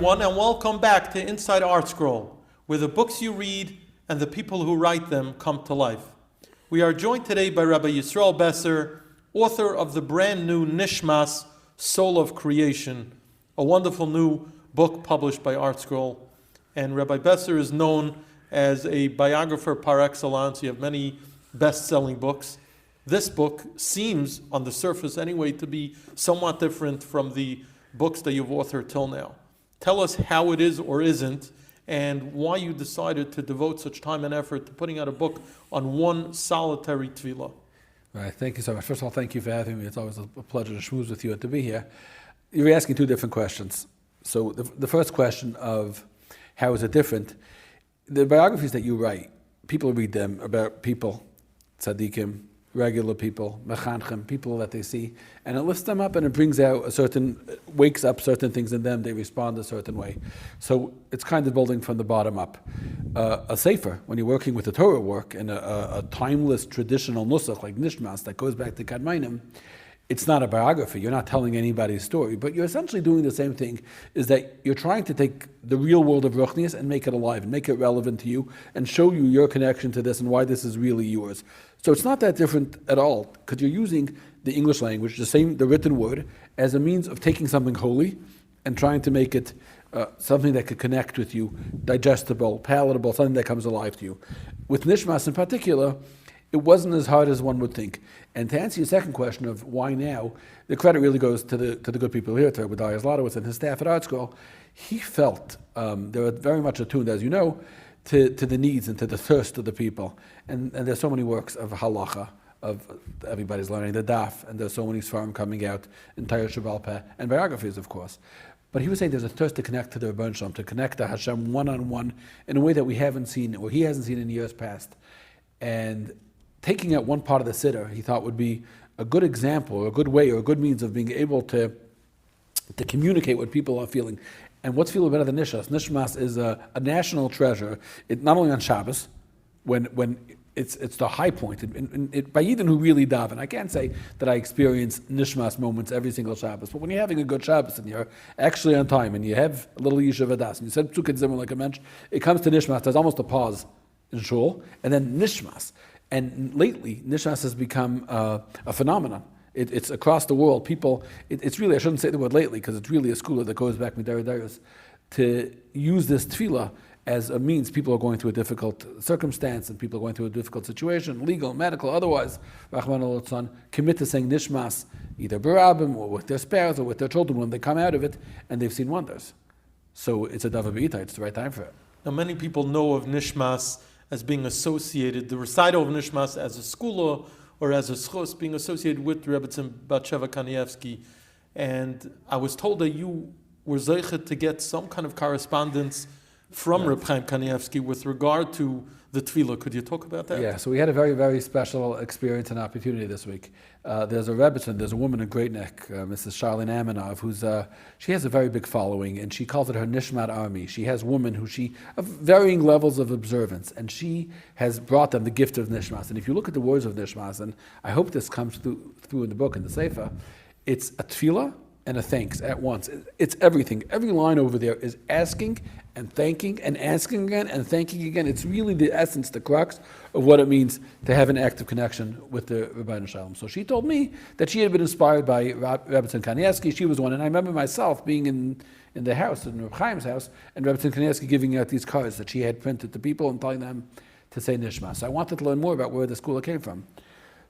everyone, and welcome back to Inside ArtScroll, where the books you read and the people who write them come to life. We are joined today by Rabbi Yisroel Besser, author of the brand new Nishmas, Soul of Creation, a wonderful new book published by ArtScroll. And Rabbi Besser is known as a biographer par excellence. You have many best-selling books. This book seems, on the surface anyway, to be somewhat different from the books that you've authored till now. Tell us how it is or isn't, and why you decided to devote such time and effort to putting out a book on one solitary tefillah. Right, thank you so much. First of all, thank you for having me. It's always a pleasure to schmooze with you and to be here. You're asking two different questions. So the first question of how is it different? The biographies that you write, people read them about people, tzaddikim, regular people, mechanchim, people that they see, and it lifts them up and it brings out wakes up certain things in them, they respond a certain way. So it's kind of building from the bottom up. A sefer, when you're working with a Torah work and a timeless traditional nusach like Nishmas that goes back to Kadmainim, it's not a biography, you're not telling anybody's story, but you're essentially doing the same thing, is that you're trying to take the real world of Ruchnius and make it alive, and make it relevant to you, and show you your connection to this and why this is really yours. So it's not that different at all, because you're using the English language, the written word, as a means of taking something holy and trying to make it something that could connect with you, digestible, palatable, something that comes alive to you. With Nishmas in particular, it wasn't as hard as one would think. And to answer your second question of why now, the credit really goes to the good people here, to Rabbi Yisroel and his staff at ArtScroll. He felt they were very much attuned, as you know, to the needs and to the thirst of the people. And there's so many works of halacha, of everybody's learning the daf, and there's so many svarim coming out, entire Shabbat Peh, and biographies, of course. But he was saying there's a thirst to connect to the Rebbetzin Shalom, to connect to Hashem one-on-one in a way that we haven't seen, or he hasn't seen in years past. And taking out one part of the siddur, he thought would be a good example, or a good way, or a good means of being able to communicate what people are feeling. And what's feeling better than Nishmas? Nishmas is a national treasure. It not only on Shabbos, when it's the high point. By Yidden who really daven, I can't say that I experience Nishmas moments every single Shabbos, but when you're having a good Shabbos and you're actually on time and you have a little Yishuv Adas and you said Psukei Zimmer like a mensch, it comes to Nishmas. There's almost a pause in shul, and then Nishmas. And lately, Nishmas has become a phenomenon. It's across the world. People, it's really, I shouldn't say the word lately, because it's really a school that goes back Midarayaris, to use this tefillah as a means. People are going through a difficult circumstance, and people are going through a difficult situation, legal, medical, otherwise, Rahman al-Tzon, commit to saying Nishmas, either barabim, or with their spouse, or with their children, when they come out of it, and they've seen wonders. So it's a davar b'ita, it's the right time for it. Now, many people know of Nishmas as being associated, the recital of Nishmas as a skula or as a schos, being associated with Rebbetzin Batsheva Kanievsky. And I was told that you were zeichet to get some kind of correspondence from Rav Chaim Kanievsky with regard to the tefillah. Could you talk about that? Yeah, so we had a very, very special experience and opportunity this week. There's a woman in Great Neck, Mrs. Charlene Aminov, she has a very big following, and she calls it her Nishmat army. She has women of varying levels of observance, and she has brought them the gift of Nishmas. And if you look at the words of Nishmas, and I hope this comes through in the book, in the Sefer, it's a tefillah and a thanks at once. It's everything. Every line over there is asking and thanking and asking again and thanking again. It's really the essence, the crux of what it means to have an active connection with the Rebbetzin Shalom. So she told me that she had been inspired by Rebbetzin Kanievsky. She was one, and I remember myself being in the house, in Rav Chaim's house, and Rebbetzin Kanievsky giving out these cards that she had printed to people and telling them to say Nishmas. So I wanted to learn more about where the school came from.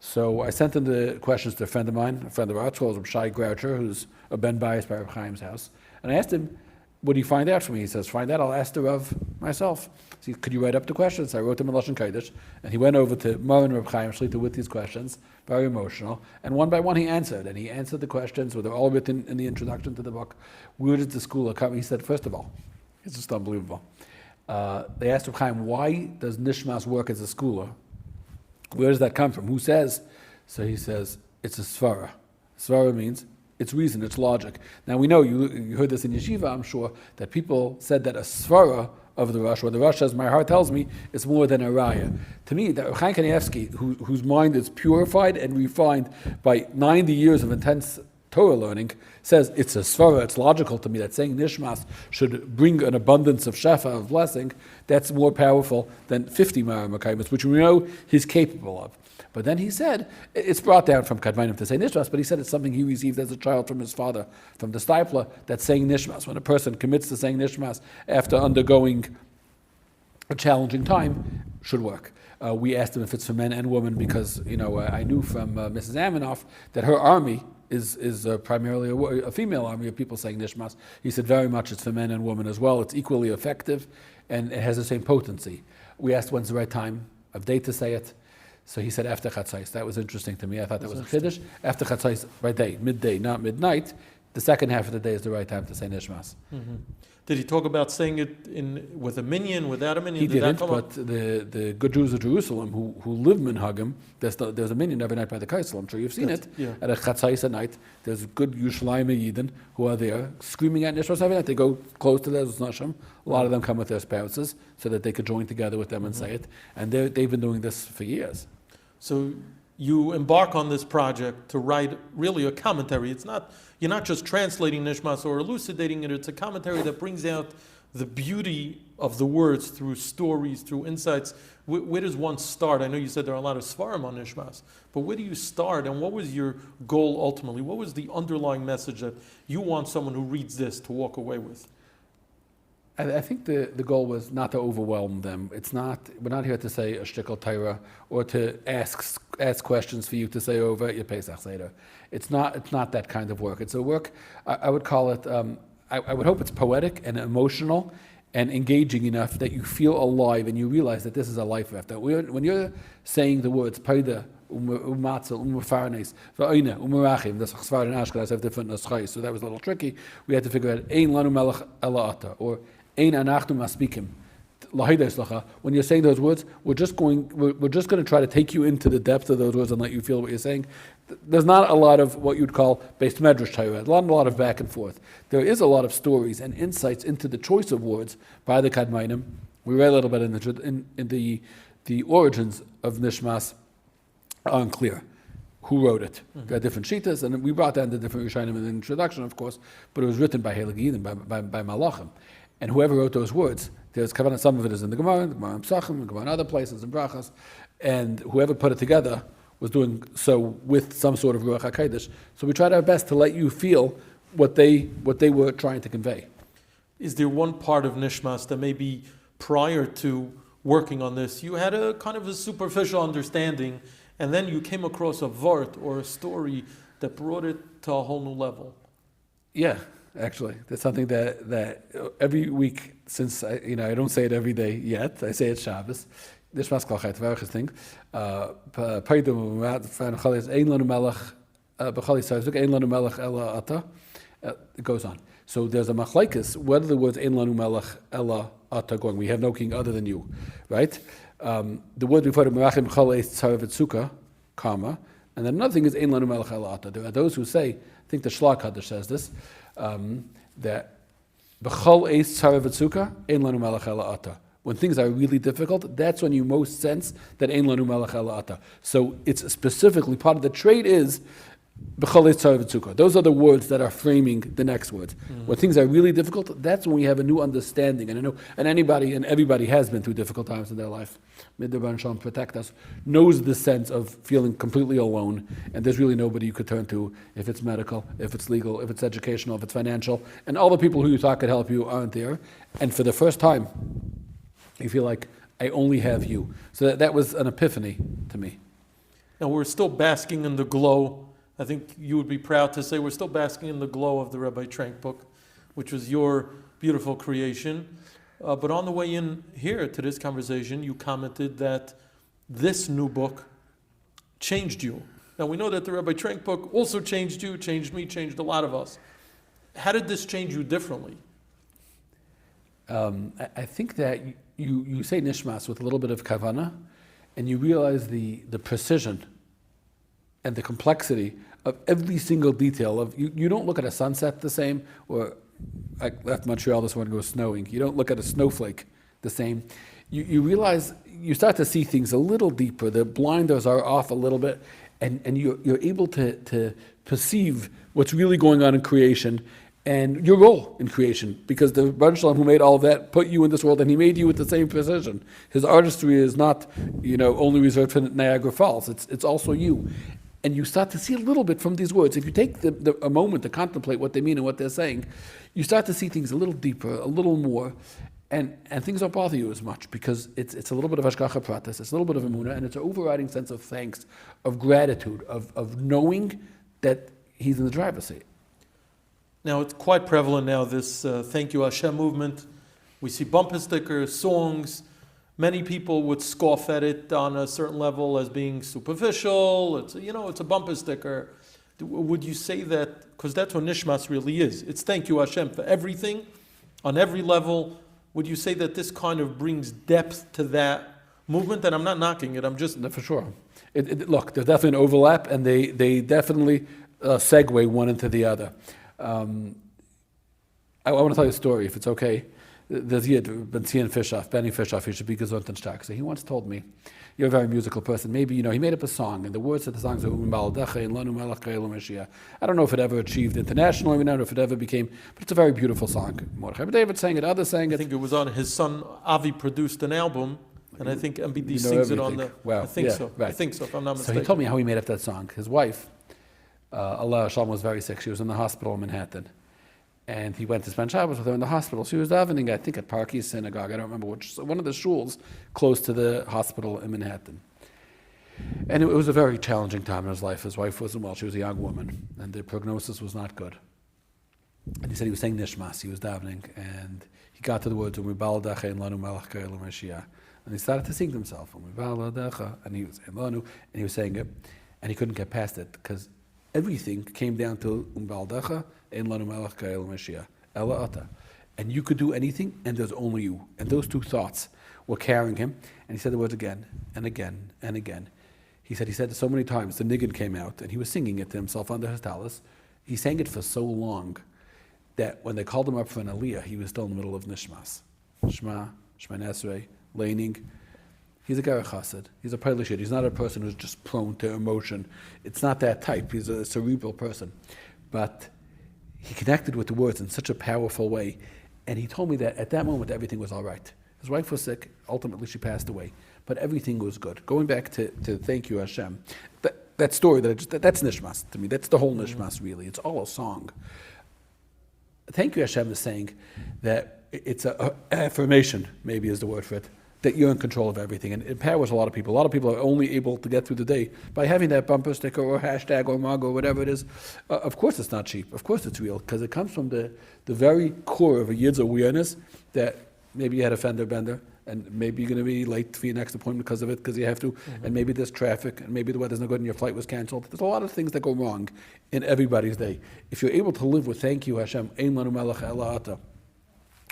So I sent in the questions to a friend of mine, a friend of ArtScroll, Rav Shai Groucher, who's a ben bias by Rav Chaim's house. And I asked him, what do you find out from me? He says, find out, I'll ask the Rav myself. So could you write up the questions? So I wrote them in Lashon Kodesh, and he went over to Maran Rav Chaim Shlita with these questions, very emotional. And one by one he answered, and he answered the questions, they're all written in the introduction to the book. Where did the school come? He said, first of all, it's just unbelievable. They asked Rav Chaim, why does Nishmas work as a schooler? Where does that come from? Who says? So he says, it's a svara. Svara means it's reason, it's logic. Now we know, you heard this in yeshiva, I'm sure, that people said that a svara of the Rosh, where the Rosh says, my heart tells me it's more than a raya. To me, that Rav Chaim Kanievsky, whose mind is purified and refined by 90 years of intense Torah learning, says it's a svara, it's logical to me that saying Nishmas should bring an abundance of shefa, of blessing, that's more powerful than 50 Mara Makaimas, which we know he's capable of. But then he said, it's brought down from Kadmainim to say Nishmas, but he said it's something he received as a child from his father, from the Steipler, that saying Nishmas, when a person commits to saying Nishmas after undergoing a challenging time, should work. We asked him if it's for men and women because, I knew from Mrs. Aminoff that her army is primarily a female army of people saying Nishmas. He said very much it's for men and women as well. It's equally effective and it has the same potency. We asked when's the right time of day to say it. So he said after Chatzais. That was interesting to me. I thought that was a chiddush. After Chatzais, right day, midday, not midnight. The second half of the day is the right time to say Nishmas. Mm-hmm. Did he talk about saying it with a minyan, without a minyan? He didn't, but the good Jews of Jerusalem who live minhagim, there's a minyan every night by the Kaisel. I'm sure you've seen it. Yeah. At a Chatzais at night, there's good Yerushalayim Yidden who are there screaming at Nishmas every night. They go close to their Nashim. A lot of them come with their spouses so that they could join together with them and say it. And they've been doing this for years. So you embark on this project to write really a commentary. You're not just translating Nishmas or elucidating it. It's a commentary that brings out the beauty of the words through stories, through insights. Where does one start? I know you said there are a lot of svarim on Nishmas, but where do you start? And what was your goal ultimately? What was the underlying message that you want someone who reads this to walk away with? I think the goal was not to overwhelm them. We're not here to say a shtickle Torah or to ask questions for you to say over at your Pesach Seder. It's not that kind of work. It's a work, I would call it, I would hope it's poetic and emotional and engaging enough that you feel alive and you realize that this is a life after. When you're saying the words, Paida, Umatzel, Farnes, Va'ina, Umarachim, the Chsvar and Ashkenaz have different naschais, so that was a little tricky. We had to figure out, Ein lanu melech ela ata, or Ein anachnu maspikim. When you're saying those words, we're just going to try to take you into the depth of those words and let you feel what you're saying. There's not a lot of what you'd call based medrash Torah, a lot of back and forth. There is a lot of stories and insights into the choice of words by the Kadmainim. We read a little bit in the origins of Nishmas are unclear. Who wrote it? Mm-hmm. There are different shitas, and we brought down the different Rishonim in the introduction, of course, but it was written by Heilig Yidden, by Malachim. And whoever wrote those words, there's kavanah, some of it is in the Gemara and Psachim, the Gemara in other places, in Brachas, and whoever put it together was doing so with some sort of Ruach HaKodesh. So we tried our best to let you feel what they were trying to convey. Is there one part of Nishmas that maybe prior to working on this, you had a kind of a superficial understanding, and then you came across a vart or a story that brought it to a whole new level? Yeah. Actually, that's something that every week, since I don't say it every day yet. I say it Shabbos. Nishmas kol chayt v'arches thing. Paidum v'chal ein lanu melech b'chal yisrael ein lanu melech ela ata. It goes on. So there's a machlekes. Whether the words ein lanu melech ela ata going, we have no king other than you, right? The word before the merachim chal eis tzara v'tzuka, comma, and then another thing is ein lanu melech ela ata. There are those who say, I think the Shlach Kaddish says this. That b'chol eis tzara v'tzuka ein lanu melech ela ata. When things are really difficult, that's when you most sense that ein lanu melech ela ata. So it's specifically part of the trait is b'chol eis tzara v'tzuka. Those are the words that are framing the next words. Mm-hmm. When things are really difficult, that's when we have a new understanding. And I know, and everybody has been through difficult times in their life. Midbar Shalom protect us, knows the sense of feeling completely alone, and there's really nobody you could turn to if it's medical, if it's legal, if it's educational, if it's financial, and all the people who you thought could help you aren't there. And for the first time, you feel like, I only have you. So that was an epiphany to me. And we're still basking in the glow. I think you would be proud to say we're still basking in the glow of the Rabbi Trank book, which was your beautiful creation. But on the way in here to this conversation, you commented that this new book changed you. Now we know that the Rabbi Trank book also changed you, changed me, changed a lot of us. How did this change you differently? I think that you say Nishmas with a little bit of kavana, and you realize the precision and the complexity of every single detail. Of you don't look at a sunset the same, or I left Montreal this morning, it was snowing. You don't look at a snowflake the same. you realize, you start to see things a little deeper. The blinders are off a little bit, and you're able to perceive what's really going on in creation and your role in creation, because the Rebbetzin Shalom who made all of that put you in this world, and he made you with the same precision. His artistry is not, only reserved for Niagara Falls. It's also you. And you start to see a little bit from these words. If you take a moment to contemplate what they mean and what they're saying, you start to see things a little deeper, a little more, and things don't bother you as much, because it's a little bit of hashgacha pratis, it's a little bit of emunah, and it's an overriding sense of thanks, of gratitude, of knowing that he's in the driver's seat. Now, it's quite prevalent now, this Thank You Hashem movement. We see bumper stickers, songs. Many people would scoff at it on a certain level as being superficial. It's a bumper sticker. Would you say that, because that's what Nishmas really is, it's Thank You Hashem for everything, on every level. Would you say that this kind of brings depth to that movement? And I'm not knocking it, I'm just... For sure. Look, there's definitely an overlap, and they definitely segue one into the other. I want to tell you a story, if it's okay. There's Yid, Benny Fischoff, he should be gesund and stark. So he once told me, you're a very musical person. Maybe, he made up a song, and the words of the songs are I don't know if it ever achieved internationally, I don't know if it ever became, but it's a very beautiful song. Mordechai David sang it, others sang it. I think it was on his son Avi produced an album, and I think MBD sings it on the... Wow. I think so. Right. I think so, if I'm not mistaken. So he told me how he made up that song. His wife, Allah Shalom, was very sick. She was in the hospital in Manhattan. And he went to spend Shabbos with her in the hospital. She was davening, I think, at Parky's synagogue. I don't remember which. One of the shuls close to the hospital in Manhattan. And it was a very challenging time in his life. His wife wasn't well. She was a young woman. And the prognosis was not good. And he said he was saying Nishmas. He was davening. And he got to the words, and he started to sing to himself. And he was saying Lanu. And he was saying it. And he couldn't get past it, because everything came down to and you could do anything, and there's only you. And those two thoughts were carrying him. And he said the words again and again and again. He said it so many times. The niggin came out, and he was singing it to himself under his talis. He sang it for so long that when they called him up for an aliyah, he was still in the middle of Nishmas. Shema Nesrei, laning. He's a Garach Chassid. He's a Peilishid. He's not a person who's just prone to emotion. It's not that type. He's a cerebral person. But he connected with the words in such a powerful way. And he told me that at that moment, everything was all right. His wife was sick. Ultimately, she passed away. But everything was good. Going back to Thank You Hashem, that story, that's Nishmas to me. That's the whole Nishmas, really. It's all a song. Thank You Hashem is saying that it's an affirmation, maybe is the word for it, that you're in control of everything. And it empowers a lot of people. A lot of people are only able to get through the day by having that bumper sticker or hashtag or mug or whatever it is. Of course it's not cheap. Of course it's real, because it comes from the very core of a Yid's awareness that maybe you had a fender bender, and maybe you're going to be late for your next appointment because of it, because you have to, and maybe there's traffic, and maybe the weather's not good and your flight was canceled. There's a lot of things that go wrong in everybody's day. If you're able to live with Thank You Hashem, Ein Lanu Melech Ela Ata,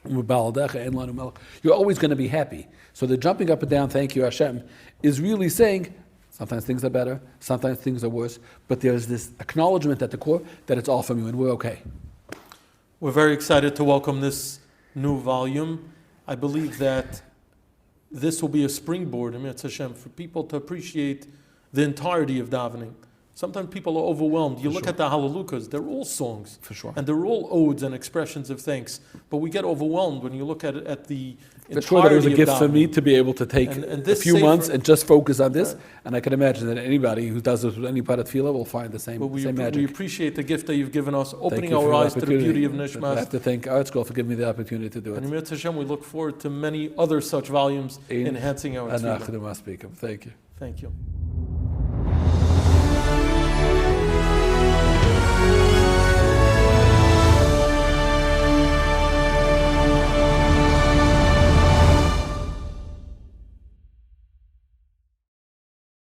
you're always going to be happy. So the jumping up and down, Thank You Hashem, is really saying, sometimes things are better, sometimes things are worse, but there's this acknowledgement at the core that it's all from you and we're okay. We're very excited to welcome this new volume. I believe that this will be a springboard, Hashem, for people to appreciate the entirety of davening. Sometimes people are overwhelmed. You look at the Hallelujahs, they're all songs. For sure. And they're all odes and expressions of thanks. But we get overwhelmed when you look at it at the entirety for sure, that it was a gift for me davening. To be able to take a few months and just focus on this. And I can imagine that anybody who does this with any part of tefillah will find the same magic. We appreciate the gift that you've given us, opening our eyes to the beauty of Nishmas. I have to thank ArtScroll for giving me the opportunity to do it. And Hashem, we look forward to many other such volumes enhancing our tefillah. Thank you. Thank you.